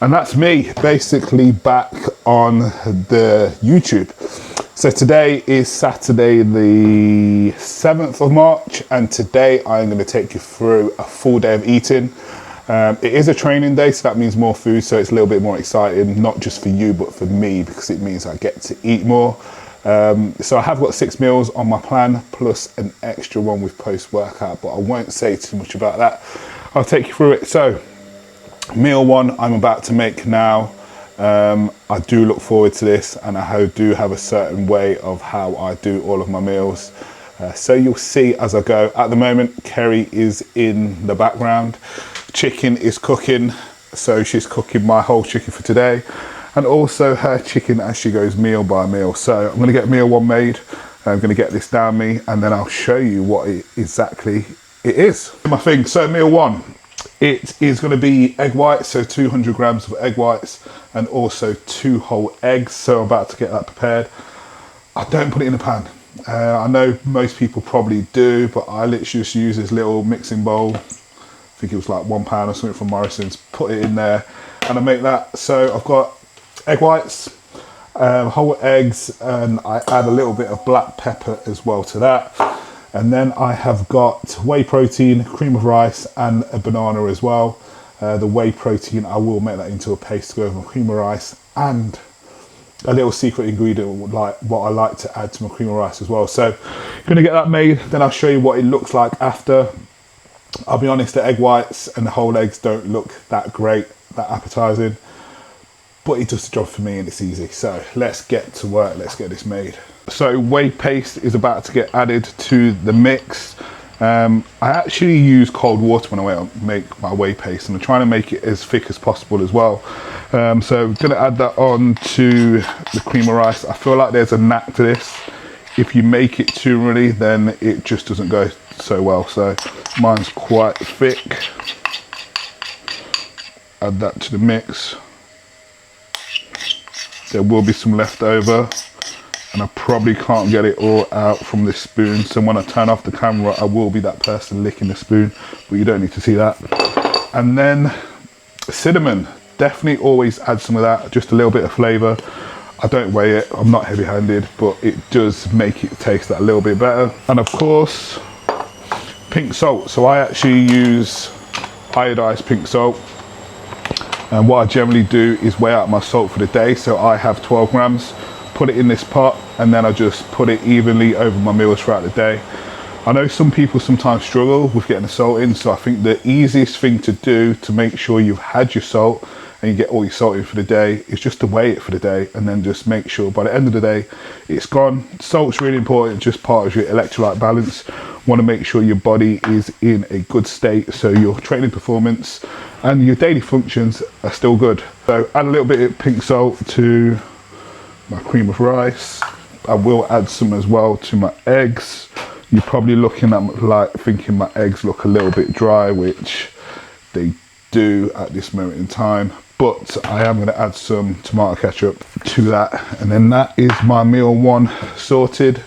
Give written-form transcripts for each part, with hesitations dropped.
And that's me basically back on the YouTube. So today is Saturday the 7th of March, and today I'm going to take you through a full day of eating. It is a training day, so that means more food, so it's a little bit more exciting, not just for you but for me, because it means I get to eat more. So I have got 6 meals on my plan plus an extra one with post-workout, but I won't say too much about that. I'll take you through it. So meal 1 I'm about to make now. I do look forward to this, and I do have a certain way of how I do all of my meals. So you'll see as I go. At the moment, Kerry is in the background. Chicken is cooking, so she's cooking my whole chicken for today, and also her chicken as she goes meal by meal. So I'm going to get meal 1 made. I'm going to get this down me, and then I'll show you what exactly it is. My thing. So meal 1. It is going to be egg whites, so 200 grams of egg whites, and also 2 whole eggs. So I'm about to get that prepared. I don't put it in a pan. I know most people probably do, but I literally just use this little mixing bowl. I think it was like £1 or something from Morrison's. Put it in there, and I make that. So I've got egg whites, whole eggs, and I add a little bit of black pepper as well to that. And then I have got whey protein, cream of rice, and a banana as well. The whey protein, I will make that into a paste to go over my cream of rice, and a little secret ingredient like what I like to add to my cream of rice as well. So I'm gonna get that made, then I'll show you what it looks like after. I'll be honest, the egg whites and the whole eggs don't look that great, that appetizing, but it does the job for me and it's easy. So let's get to work, let's get this made. So whey paste is about to get added to the mix. I actually use cold water when I make my whey paste, and I'm trying to make it as thick as possible as well. So I'm gonna add that on to the cream of rice. I feel like there's a knack to this. If you make it too runny, then it just doesn't go so well. So mine's quite thick. Add that to the mix. There will be some left over, and I probably can't get it all out from this spoon. So when I turn off the camera, I will be that person licking the spoon, but you don't need to see that. And then cinnamon, definitely always add some of that, just a little bit of flavor. I don't weigh it, I'm not heavy handed, but it does make it taste that a little bit better. And of course, pink salt. So I actually use iodized pink salt. And what I generally do is weigh out my salt for the day. So I have 12 grams. Put it in this pot, and then I just put it evenly over my meals throughout the day. I know some people sometimes struggle with getting the salt in, so I think the easiest thing to do to make sure you've had your salt and you get all your salt in for the day is just to weigh it for the day, and then just make sure by the end of the day it's gone. Salt's really important, just part of your electrolyte balance. Want to make sure your body is in a good state, so your training performance and your daily functions are still good. So add a little bit of pink salt to my cream of rice. I will add some as well to my eggs. You're probably looking at like thinking my eggs look a little bit dry, which they do at this moment in time, but I am going to add some tomato ketchup to that, and then that is my meal 1 sorted.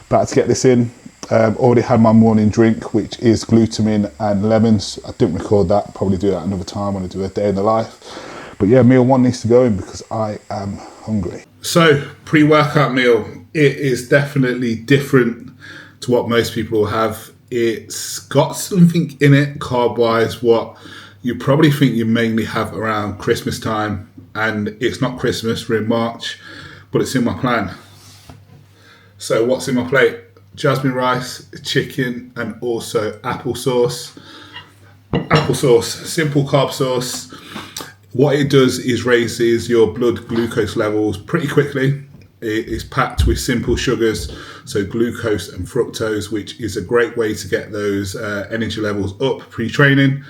About to get this in. Already had my morning drink, which is glutamine and lemons. I didn't record that, probably do that another time when I do a day in the life. But yeah, meal 1 needs to go in because I am hungry. So pre-workout meal, it is definitely different to what most people will have. It's got something in it carb-wise, what you probably think you mainly have around Christmas time, and it's not Christmas, we're in March, but it's in my plan. So what's in my plate? Jasmine rice, chicken, and also applesauce. Applesauce, simple carb sauce. What it does is raises your blood glucose levels pretty quickly. It is packed with simple sugars, so glucose and fructose, which is a great way to get those energy levels up pre-training.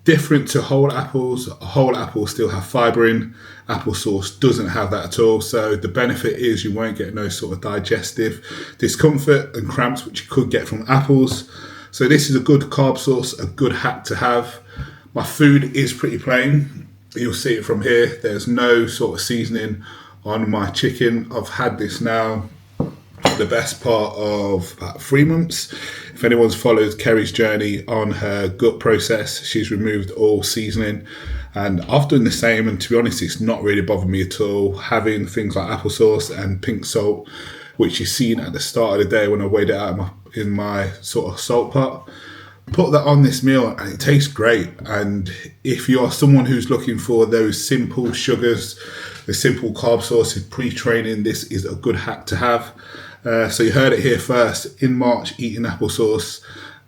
Different to whole apples. Whole apples still have fibre in. Applesauce doesn't have that at all. So the benefit is you won't get no sort of digestive discomfort and cramps, which you could get from apples. So this is a good carb source, a good hack to have. My food is pretty plain. You'll see it from here. There's no sort of seasoning on my chicken. I've had this now the best part of about 3 months. If anyone's followed Kerry's journey on her gut process, she's removed all seasoning, And I've done the same, and to be honest, it's not really bothered me at all. Having things like applesauce and pink salt, which you've seen at the start of the day when I weighed it out in my sort of salt pot, put that on this meal and it tastes great. And if you're someone who's looking for those simple sugars, the simple carb sources pre-training, this is a good hack to have. So you heard it here first. In March, eating applesauce,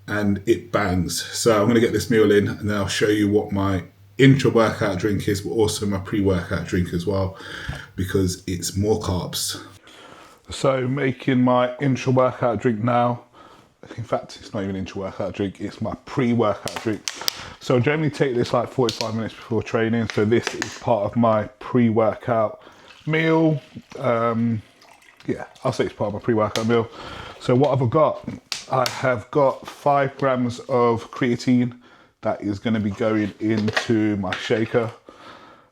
and it bangs. So I'm going to get this meal in, and then I'll show you what my intra-workout drink is, but also my pre-workout drink as well, because it's more carbs. So making my intra-workout drink now. In fact, it's not even intra-workout drink, it's my pre-workout drink. So I generally take this like 45 minutes before training. So this is part of my pre-workout meal. Yeah, I'll say it's part of my pre-workout meal. So what have I got? I have got 5 grams of creatine that is going to be going into my shaker.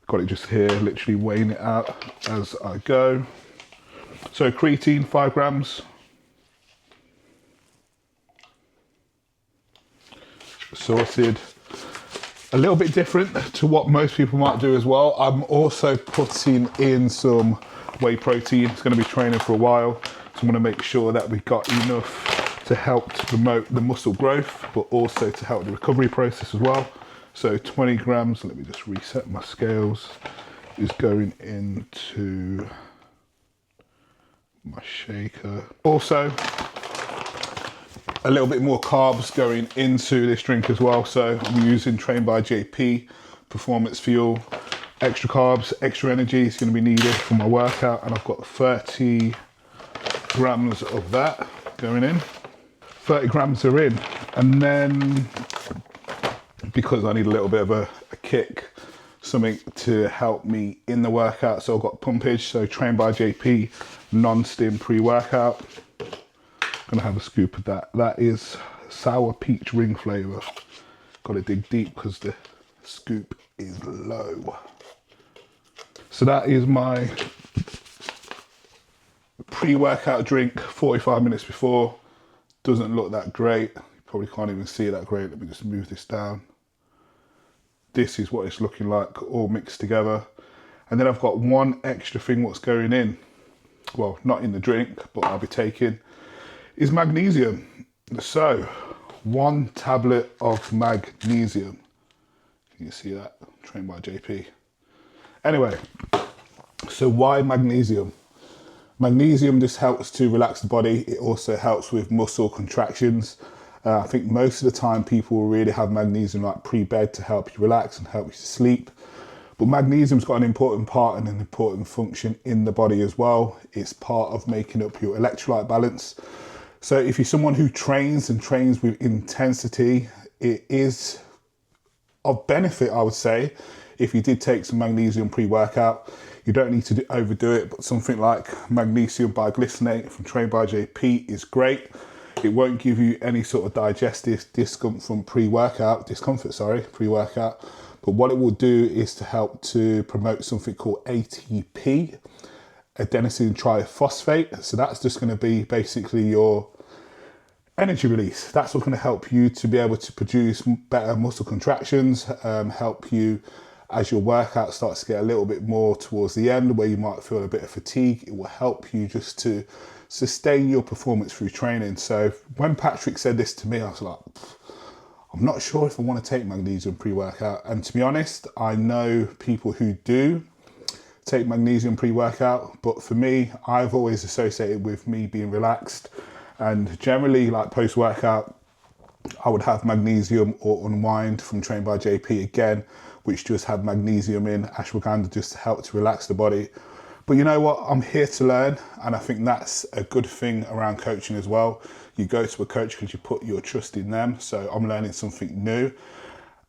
Got it just here, literally weighing it out as I go. So creatine, 5 grams. Sorted. A little bit different to what most people might do as well. I'm also putting in some whey protein. It's going to be training for a while, so I'm going to make sure that we've got enough to help to promote the muscle growth, but also to help the recovery process as well. So 20 grams, let me just reset my scales, is going into my shaker. Also, a little bit more carbs going into this drink as well. So I'm using Trained by JP Performance Fuel. Extra carbs, extra energy is going to be needed for my workout, and I've got 30 grams of that going in. 30 grams are in, and then because I need a little bit of a kick, something to help me in the workout, so I've got Pumpage, so Trained by JP non-stim pre-workout. Gonna have a scoop of that. That is sour peach ring flavour. Got to dig deep because the scoop is low. So that is my pre-workout drink 45 minutes before. Doesn't look that great. You probably can't even see it that great. Let me just move this down. This is what it's looking like, all mixed together. And then I've got one extra thing what's going in. Well, not in the drink, but I'll be taking, is magnesium. So, 1 tablet of magnesium. Can you see that? Trained by JP. Anyway, so why magnesium? Magnesium just helps to relax the body. It also helps with muscle contractions. I think most of the time people will really have magnesium like pre-bed to help you relax and help you to sleep. But magnesium's got an important part and an important function in the body as well. It's part of making up your electrolyte balance. So if you're someone who trains and trains with intensity, it is of benefit, I would say, if you did take some magnesium pre-workout. You don't need to overdo it, but something like magnesium biglycinate from Trained by JP is great. It won't give you any sort of digestive discomfort pre-workout, but what it will do is to help to promote something called ATP, adenosine triphosphate. So that's just going to be basically your energy release. That's what's going to help you to be able to produce better muscle contractions, help you as your workout starts to get a little bit more towards the end where you might feel a bit of fatigue. It will help you just to sustain your performance through training. So when Patrick said this to me, I was like, I'm not sure if I want to take magnesium pre-workout. And to be honest, I know people who do take magnesium pre-workout, but for me, I've always associated with me being relaxed, and generally like post-workout, I would have magnesium or Unwind from Trained by JP again, which just had magnesium in, ashwagandha, just to help to relax the body. But you know what? I'm here to learn, and I think that's a good thing around coaching as well. You go to a coach because you put your trust in them. So I'm learning something new,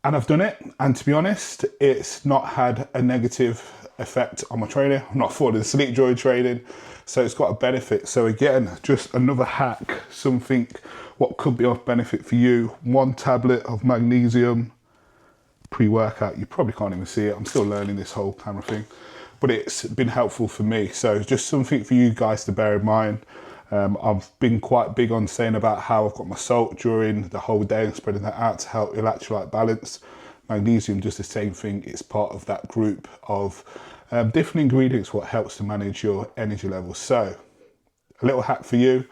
and I've done it. And to be honest, it's not had a negative effect on my training. I'm not falling asleep during training, so it's got a benefit. So again, just another hack, something what could be of benefit for you. 1 tablet of magnesium pre-workout. You probably can't even see it. I'm still learning this whole camera thing, but it's been helpful for me. So just something for you guys to bear in mind. I've been quite big on saying about how I've got my salt during the whole day and spreading that out to help electrolyte balance. Magnesium does the same thing. It's part of that group of different ingredients what helps to manage your energy levels. So a little hack for you.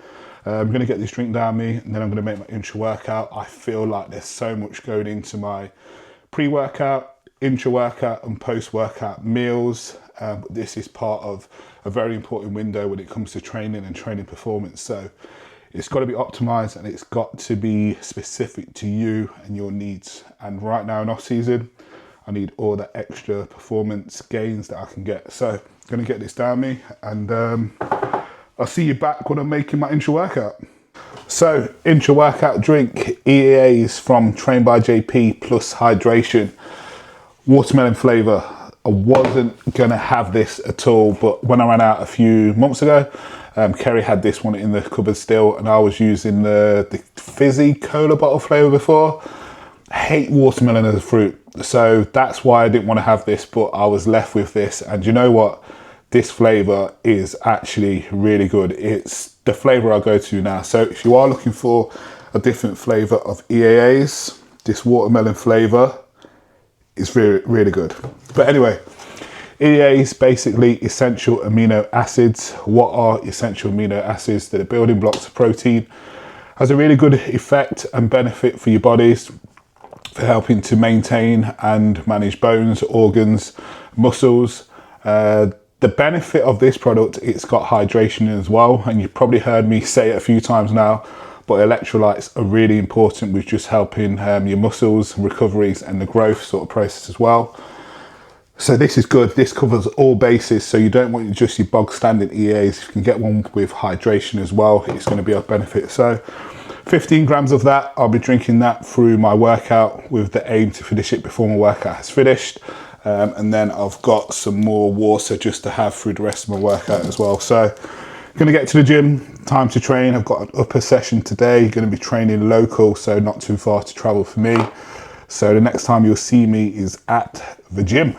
I'm going to get this drink down me, and then I'm going to make my intra-workout. I feel like there's so much going into my pre-workout, intra-workout and post-workout meals. This is part of a very important window when it comes to training and training performance. So it's got to be optimized, and it's got to be specific to you and your needs. And right now in off season, I need all the extra performance gains that I can get. So I'm going to get this down me, and I'll see you back when I'm making my intra-workout. So, intra-workout drink, EAAs from Trained by JP plus hydration, watermelon flavour. I wasn't gonna have this at all, but when I ran out a few months ago, Kerry had this one in the cupboard still, and I was using the fizzy cola bottle flavour before. I hate watermelon as a fruit, so that's why I didn't want to have this, but I was left with this. And you know what? This flavour is actually really good. It's the flavour I go to now. So if you are looking for a different flavour of EAAs, this watermelon flavour is really, really good. But anyway, EAAs, basically essential amino acids. What are essential amino acids? They're the building blocks of protein. Has a really good effect and benefit for your bodies, for helping to maintain and manage bones, organs, muscles. The benefit of this product, it's got hydration as well, and you've probably heard me say it a few times now, but electrolytes are really important with just helping your muscles, recoveries and the growth sort of process as well. So this is good. This covers all bases, so you don't want just your bog standard EAs. If you can get one with hydration as well, it's going to be a benefit. So 15 grams of that, I'll be drinking that through my workout with the aim to finish it before my workout has finished. And then I've got some more water just to have through the rest of my workout as well. So gonna get to the gym, time to train. I've got an upper session today, gonna be training local, so not too far to travel for me. So the next time you'll see me is at the gym.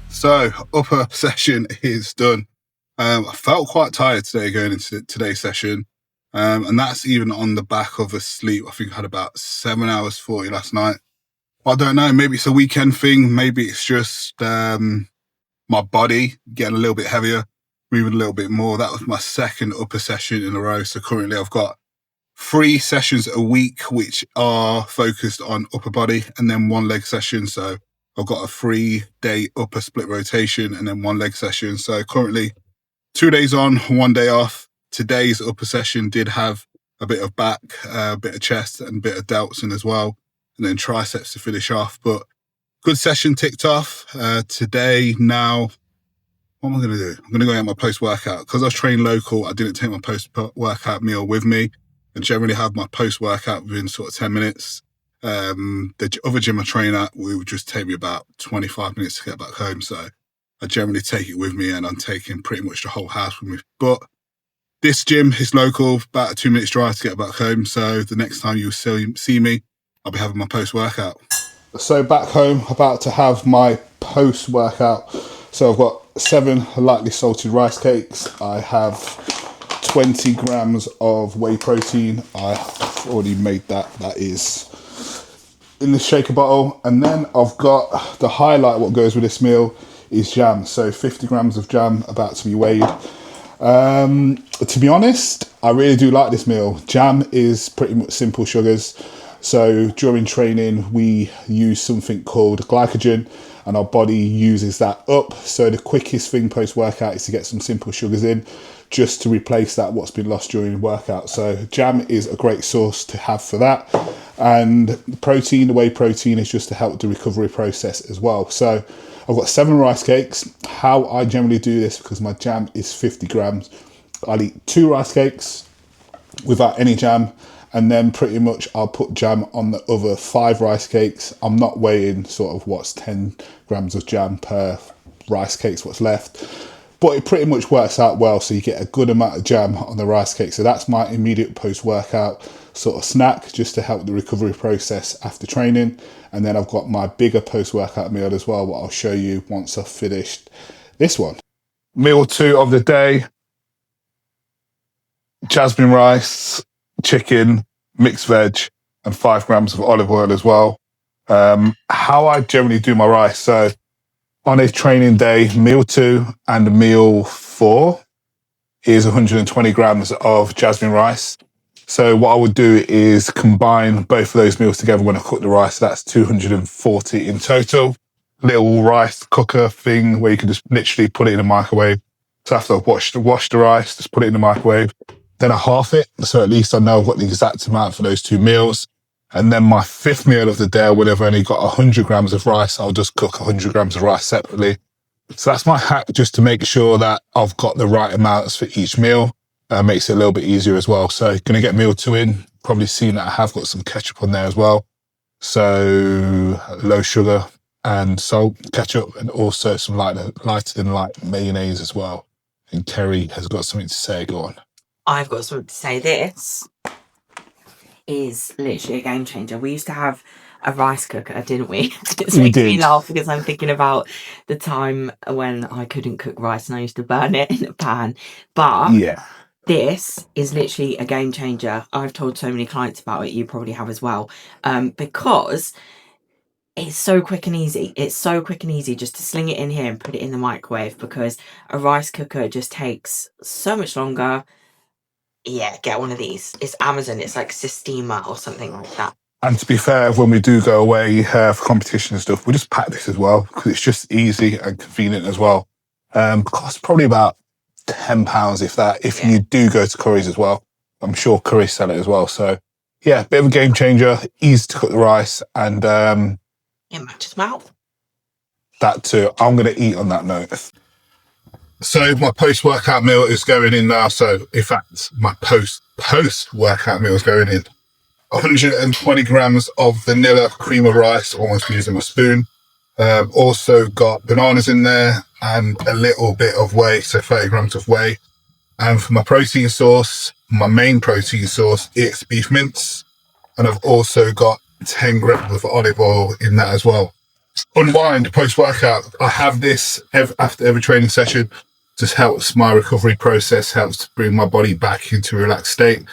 So upper session is done. I felt quite tired today going into today's session. And that's even on the back of a sleep. I think I had about 7 hours 40 last night. I don't know, maybe it's a weekend thing. Maybe it's just my body getting a little bit heavier, moving a little bit more. That was my second upper session in a row. So currently I've got 3 sessions a week, which are focused on upper body, and then 1 leg session. So I've got a 3-day upper split rotation and then 1 leg session. So currently 2 days on, 1 day off. Today's upper session did have a bit of back, a bit of chest and a bit of delts in as well. And then triceps to finish off. But good session ticked off. Today, now, what am I going to do? I'm going to go get my post-workout. Because I was trained local, I didn't take my post-workout meal with me. I generally have my post-workout within sort of 10 minutes. The other gym I train at, it would just take me about 25 minutes to get back home. So I generally take it with me, and I'm taking pretty much the whole house with me. But this gym is local, about a 2 minutes drive to get back home. So the next time you see me, I'll be having my post-workout. So back home, about to have my post-workout. So I've got 7 lightly salted rice cakes. I have 20 grams of whey protein. I've already made that. That is in the shaker bottle. And then I've got the highlight, what goes with this meal is jam. So 50 grams of jam about to be weighed. To be honest, I really do like this meal. Jam is pretty much simple sugars. So during training, we use something called glycogen, and our body uses that up. So the quickest thing post-workout is to get some simple sugars in, just to replace that what's been lost during workout. So jam is a great source to have for that. And the protein, the whey protein, is just to help the recovery process as well. So I've got 7 rice cakes. How I generally do this, because my jam is 50 grams, I'll eat 2 rice cakes without any jam, and then pretty much I'll put jam on the other 5 rice cakes. I'm not weighing sort of what's 10 grams of jam per rice cakes, what's left. But it pretty much works out well, so you get a good amount of jam on the rice cake. So that's my immediate post-workout sort of snack, just to help the recovery process after training. And then I've got my bigger post-workout meal as well, what I'll show you once I've finished this one. Meal 2 of the day. jasmine rice, chicken, mixed veg, and 5 grams of olive oil as well. How I generally do my rice. So on a training day, meal 2 and meal 4 is 120 grams of jasmine rice. So what I would do is combine both of those meals together when I cook the rice. That's 240 in total. Little rice cooker thing where you can just literally put it in the microwave. So after I've washed the rice, just put it in the microwave. Then I half it, so at least I know I've got the exact amount for those 2 meals. And then my 5th meal of the day, when I've only got 100 grams of rice, I'll just cook 100 grams of rice separately. So that's my hack, just to make sure that I've got the right amounts for each meal. Makes it a little bit easier as well. So going to get meal 2 in, probably seen that I have got some ketchup on there as well. So low sugar and salt, ketchup, and also some lighter than light mayonnaise as well. And Kerry has got something to say. Go on. I've got something to say. This is literally a game changer. We used to have a rice cooker, didn't we? It makes me laugh because I'm thinking about the time when I couldn't cook rice and I used to burn it in a pan. But yeah, this is literally a game changer. I've told so many clients about it. You probably have as well. Because it's so quick and easy. It's so quick and easy just to sling it in here and put it in the microwave, because a rice cooker just takes so much longer. Yeah, get one of these. It's Amazon. It's like Sistema or something like that. And to be fair, when we do go away for competition and stuff, we just pack this as well, because it's just easy and convenient as well. Costs probably about £10 if that. If you do go to Curry's as well, I'm sure Curry's sell it as well. So yeah, bit of a game changer. Easy to cook the rice, and it matches mouth. That too. I'm going to eat on that note. So my post-workout meal is going in now. So in fact, my post-workout meal is going in. 120 grams of vanilla cream of rice, almost using a spoon. Also got bananas in there and a little bit of whey, so 30 grams of whey. And for my protein source, my main protein source, it's beef mince. And I've also got 10 grams of olive oil in that as well. Unwind post-workout. I have this after every training session. Just helps my recovery process, helps to bring my body back into a relaxed state.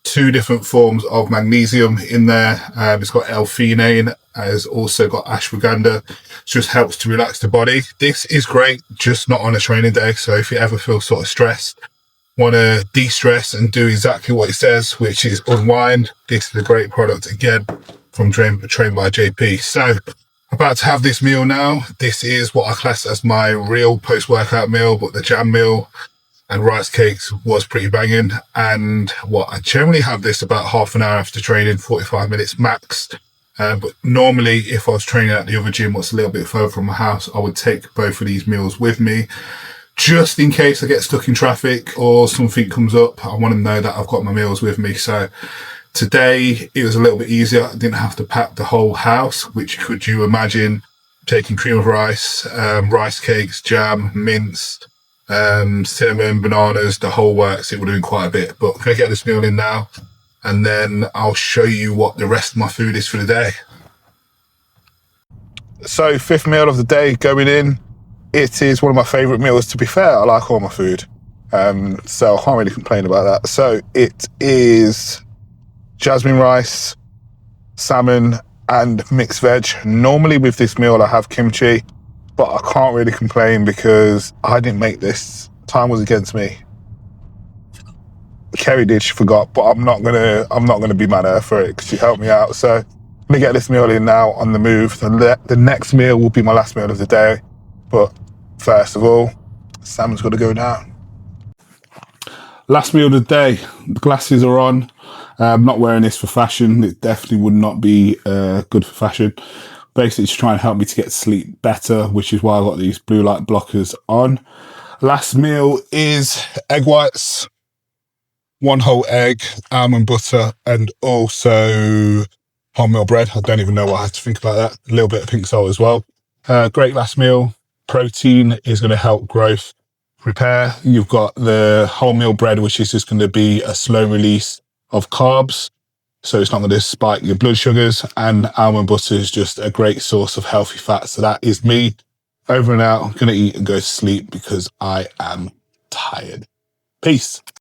2 different forms of magnesium in there. It's got L-theanine. It's also got ashwagandha. Just helps to relax the body. This is great, just not on a training day. So if you ever feel sort of stressed, want to de-stress and do exactly what it says, which is unwind, this is a great product again from Trained by JP. So about to have this meal now. This is what I class as my real post-workout meal, but the jam meal and rice cakes was pretty banging. And what I generally have this about half an hour after training, 45 minutes max. But normally if I was training at the other gym, what's a little bit further from my house, I would take both of these meals with me, just in case I get stuck in traffic or something comes up. I want to know that I've got my meals with me. So today it was a little bit easier. I didn't have to pack the whole house, which could you imagine taking cream of rice, rice cakes, jam, mince, cinnamon, bananas, the whole works. It would have been quite a bit, but I'm going to get this meal in now and then I'll show you what the rest of my food is for the day. So 5th meal of the day going in. It is one of my favourite meals. To be fair, I like all my food. So I can't really complain about that. So it is jasmine rice, salmon, and mixed veg. Normally with this meal I have kimchi, but I can't really complain because I didn't make this. Time was against me. Kerry did, she forgot, but I'm not gonna be mad at her for it because she helped me out. So I'm gonna get this meal in now on the move. The next meal will be my last meal of the day, but first of all, salmon's got to go down. Last meal of the day. The glasses are on. I'm not wearing this for fashion. It definitely would not be good for fashion. Basically, to try and help me to get sleep better, which is why I've got these blue light blockers on. Last meal is egg whites, 1 whole egg, almond butter, and also wholemeal bread. I don't even know what I have to think about that. A little bit of pink salt as well. Great last meal. Protein is going to help growth repair. You've got the wholemeal bread, which is just going to be a slow release of carbs, so it's not going to spike your blood sugars, and almond butter is just a great source of healthy fat. So that is me over and out. I'm going to eat and go to sleep because I am tired. Peace.